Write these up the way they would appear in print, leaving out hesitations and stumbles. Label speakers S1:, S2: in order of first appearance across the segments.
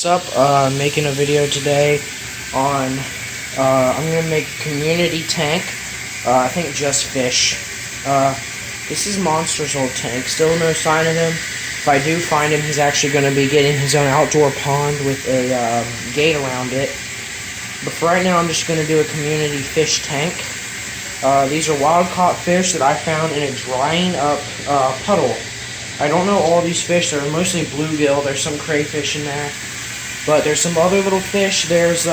S1: What's up? Making a video today on, I'm going to make a community tank, I think just fish. This is Monster's old tank, still no sign of him. If I do find him, he's actually going to be getting his own outdoor pond with a gate around it. But for right now, I'm just going to do a community fish tank. These are wild-caught fish that I found in a drying up puddle. I don't know all these fish, they're mostly bluegill, there's some crayfish in there. But there's some other little fish. There's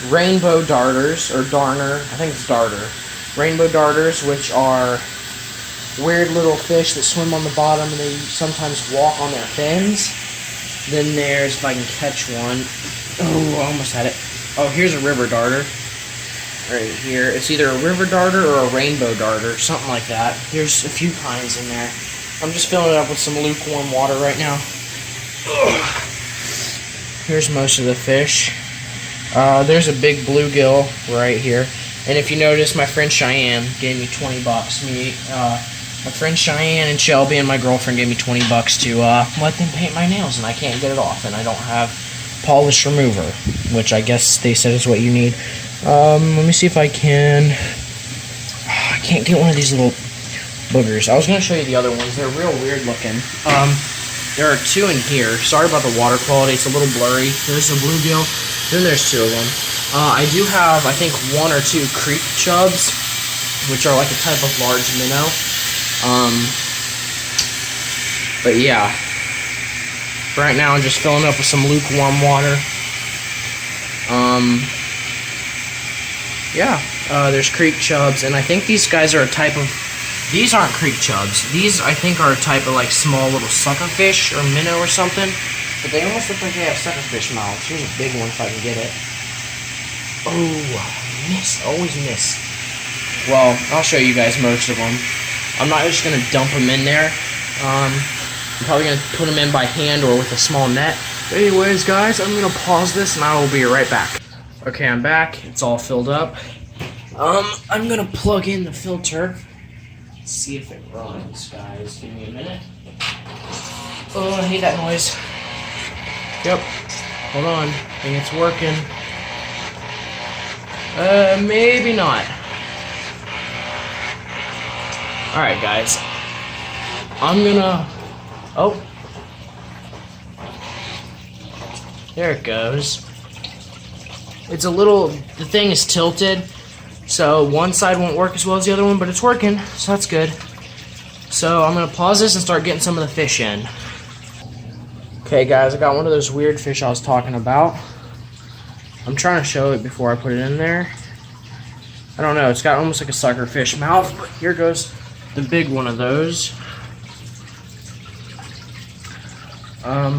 S1: rainbow darters, or darner, I think it's darter. Rainbow darters, which are weird little fish that swim on the bottom and they sometimes walk on their fins. Then there's, if I can catch one, oh, I almost had it. Oh, here's a river darter. Right here. It's either a river darter or a rainbow darter, something like that. There's a few kinds in there. I'm just filling it up with some lukewarm water right now. Ugh. Here's most of the fish. There's a big bluegill right here. And if you notice, my friend Cheyenne gave me 20 bucks. My friend Cheyenne and Shelby and my girlfriend gave me 20 bucks to let them paint my nails, and I can't get it off, and I don't have polish remover, which I guess they said is what you need. Let me see if I can. I can't get one of these little boogers. I was going to show you the other ones. They're real weird looking. There are two in here. Sorry about the water quality. It's a little blurry. There's a bluegill. Then there's two of them. I do have, I think, one or two creek chubs, which are like a type of large minnow. But yeah. Right now I'm just filling up with some lukewarm water. Yeah. There's creek chubs, and I think these guys are a type of... These aren't creek chubs. These, I think, are a type of, like, small little suckerfish or minnow or something. But they almost look like they have suckerfish mouths. Here's a big one if I can get it. Oh, miss. Always miss. Well, I'll show you guys most of them. I'm not just going to dump them in there. I'm probably going to put them in by hand or with a small net. But anyways, guys, I'm going to pause this and I will be right back. Okay, I'm back. It's all filled up. I'm going to plug in the filter. See if it runs, guys. Give me a minute. Oh, I hate that noise. Yep. Hold on. I think it's working. Maybe not. Alright, guys. I'm gonna... Oh. There it goes. It's a little... The thing is tilted. So one side won't work as well as the other one, but it's working, so that's good. So I'm going to pause this and start getting some of the fish in. Okay guys, I got one of those weird fish I was talking about. I'm trying to show it before I put it in there. I don't know, it's got almost like a suckerfish mouth, but here goes the big one of those. I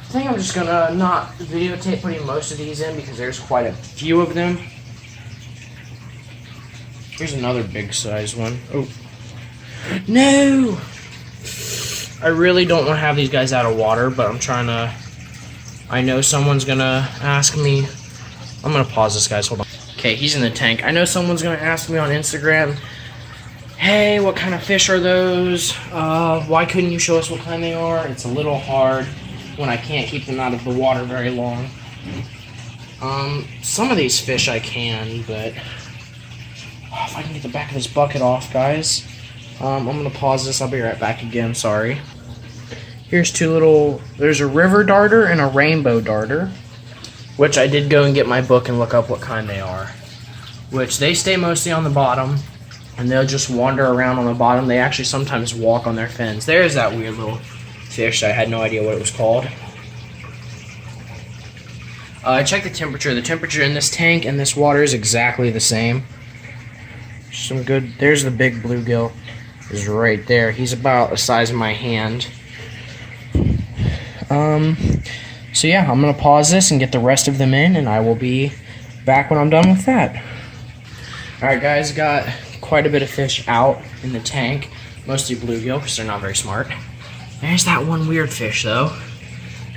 S1: think I'm just going to not videotape putting most of these in because there's quite a few of them. Here's another big size one. Oh. No! I really don't want to have these guys out of water, but I'm trying to... I know someone's going to ask me... I'm going to pause this, guys. Hold on. Okay, he's in the tank. I know someone's going to ask me on Instagram, hey, what kind of fish are those? Why couldn't you show us what kind they are? It's a little hard when I can't keep them out of the water very long. Some of these fish I can, but... If I can get the back of this bucket off, guys. I'm going to pause this. I'll be right back again. Sorry. Here's two little... There's a river darter and a rainbow darter. Which I did go and get my book and look up what kind they are. Which they stay mostly on the bottom. And they'll just wander around on the bottom. They actually sometimes walk on their fins. There's that weird little fish. I had no idea what it was called. I checked the temperature. The temperature in this tank and this water is exactly the same. Some good... There's the big bluegill. Is right there. He's about the size of my hand. So yeah, I'm going to pause this and get the rest of them in, and I will be back when I'm done with that. Alright guys, got quite a bit of fish out in the tank. Mostly bluegill, because they're not very smart. There's that one weird fish, though.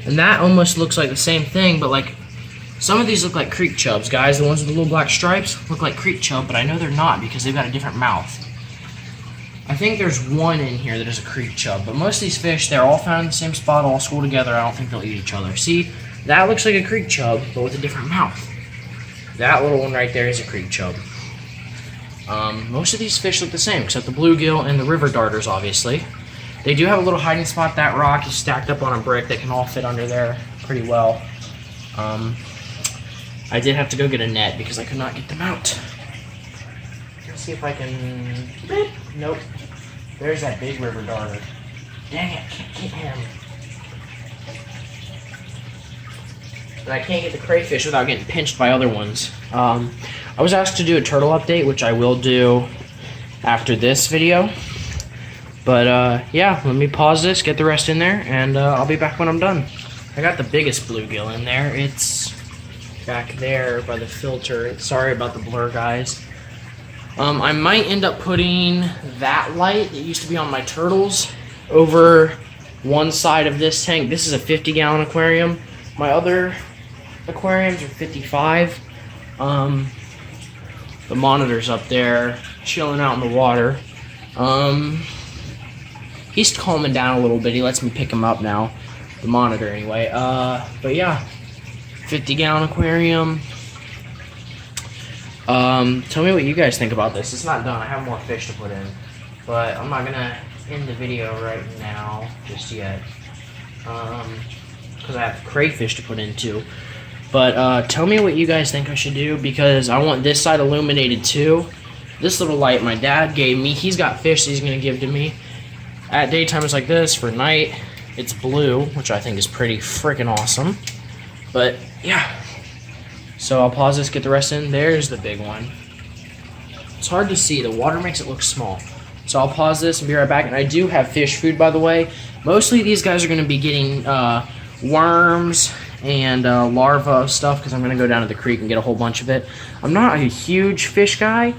S1: And that almost looks like the same thing, but like... Some of these look like creek chubs, guys. The ones with the little black stripes look like creek chub, but I know they're not because they've got a different mouth. I think there's one in here that is a creek chub, but most of these fish, they're all found in the same spot, all schooled together. I don't think they'll eat each other. See, that looks like a creek chub, but with a different mouth. That little one right there is a creek chub. Most of these fish look the same, except the bluegill and the river darters, obviously. They do have a little hiding spot. That rock is stacked up on a brick. They can all fit under there pretty well. I did have to go get a net because I could not get them out. Let's see if I can... Nope. There's that big river darter. Dang it, can't get him. And I can't get the crayfish without getting pinched by other ones. I was asked to do a turtle update, which I will do after this video. But yeah, let me pause this, get the rest in there, and I'll be back when I'm done. I got the biggest bluegill in there. It's back there by the filter. Sorry about the blur, guys. I might end up putting that light that used to be on my turtles over one side of this tank. This is a 50-gallon aquarium. My other aquariums are 55. The monitor's up there, chilling out in the water. He's calming down a little bit. He lets me pick him up now. The monitor, anyway. But yeah, 50-gallon aquarium. Tell me what you guys think about this. It's not done. I have more fish to put in, but I'm not gonna end the video right now just yet, because I have crayfish to put in too. But tell me what you guys think I should do, because I want this side illuminated too. This little light my dad gave me, he's got fish that he's gonna give to me. At daytime it's like this. For night it's blue, which I think is pretty freaking awesome. But yeah. So I'll pause this, get the rest in. There's the big one. It's hard to see. The water makes it look small. So I'll pause this and be right back. And I do have fish food, by the way. Mostly these guys are going to be getting worms and larvae stuff, because I'm going to go down to the creek and get a whole bunch of it. I'm not a huge fish guy,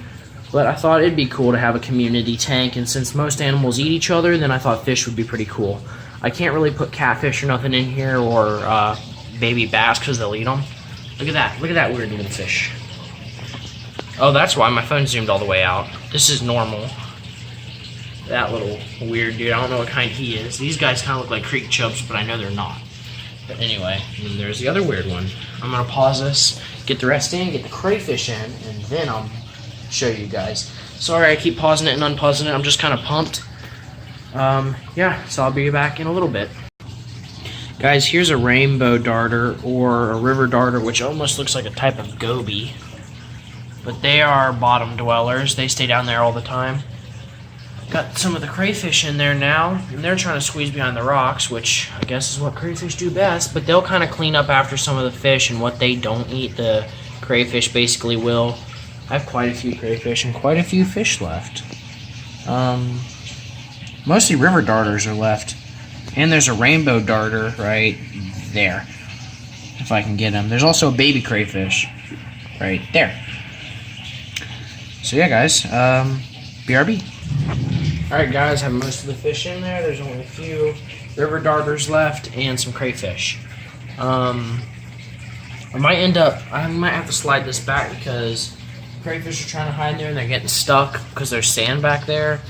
S1: but I thought it'd be cool to have a community tank. And since most animals eat each other, then I thought fish would be pretty cool. I can't really put catfish or nothing in here, or baby bass, because they'll eat them. Look at that. Look at that weird little fish. Oh, that's why my phone zoomed all the way out. This is normal. That little weird dude. I don't know what kind he is. These guys kind of look like creek chubs, but I know they're not. But anyway, and there's the other weird one. I'm going to pause this, get the rest in, get the crayfish in, and then I'll show you guys. Sorry, I keep pausing it and unpausing it. I'm just kind of pumped. Yeah, so I'll be back in a little bit. Guys, here's a rainbow darter, or a river darter, which almost looks like a type of goby. But they are bottom dwellers. They stay down there all the time. Got some of the crayfish in there now, and they're trying to squeeze behind the rocks, which I guess is what crayfish do best. But they'll kind of clean up after some of the fish, and what they don't eat, the crayfish basically will. I have quite a few crayfish and quite a few fish left. Mostly river darters are left. And there's a rainbow darter right there, if I can get him. There's also a baby crayfish right there. So yeah, guys, BRB. Alright, guys, I have most of the fish in there. There's only a few river darters left and some crayfish. I might have to slide this back because crayfish are trying to hide in there and they're getting stuck because there's sand back there.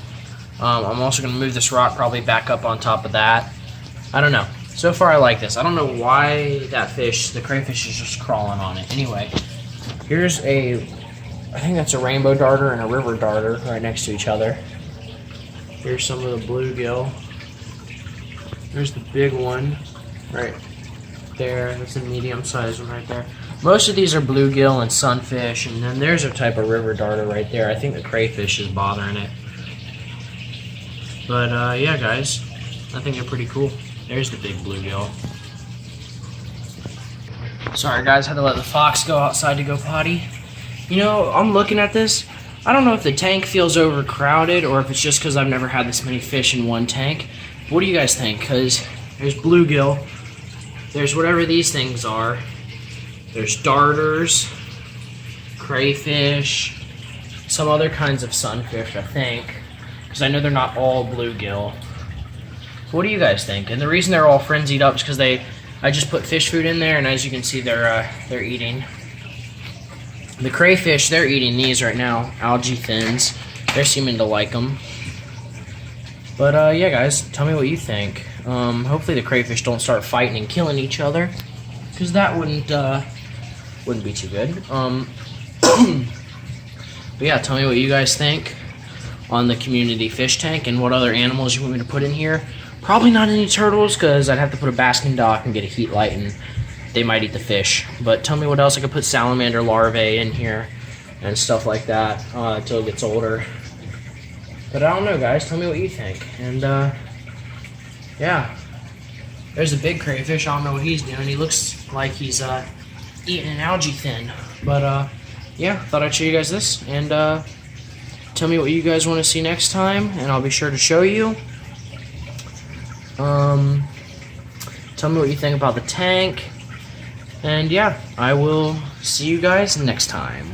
S1: I'm also going to move this rock probably back up on top of that. I don't know. So far I like this. I don't know why the crayfish is just crawling on it. Anyway, here's I think that's a rainbow darter and a river darter right next to each other. Here's some of the bluegill. There's the big one right there. That's the medium sized one right there. Most of these are bluegill and sunfish, and then there's a type of river darter right there. I think the crayfish is bothering it. But yeah, guys, I think they're pretty cool. There's the big bluegill. Sorry, guys, had to let the fox go outside to go potty. You know, I'm looking at this. I don't know if the tank feels overcrowded or if it's just because I've never had this many fish in one tank. What do you guys think? Because there's bluegill. There's whatever these things are. There's darters, crayfish, some other kinds of sunfish, I think. Because I know they're not all bluegill. What do you guys think? And the reason they're all frenzied up is because I just put fish food in there, and as you can see, they're eating. The crayfish, they're eating these right now, algae thins. They're seeming to like them. But yeah, guys, tell me what you think. Hopefully the crayfish don't start fighting and killing each other, because that wouldn't be too good. But yeah, tell me what you guys think on the community fish tank and what other animals you want me to put in here. Probably not any turtles, because I'd have to put a basking dock and get a heat light, and they might eat the fish. But tell me what else I could put salamander larvae in here and stuff like that until it gets older. But I don't know, guys. Tell me what you think. And yeah, there's a big crayfish. I don't know what he's doing. He looks like he's eating an algae thin. But yeah, thought I'd show you guys this, and tell me what you guys want to see next time, and I'll be sure to show you. Tell me what you think about the tank, and yeah, I will see you guys next time.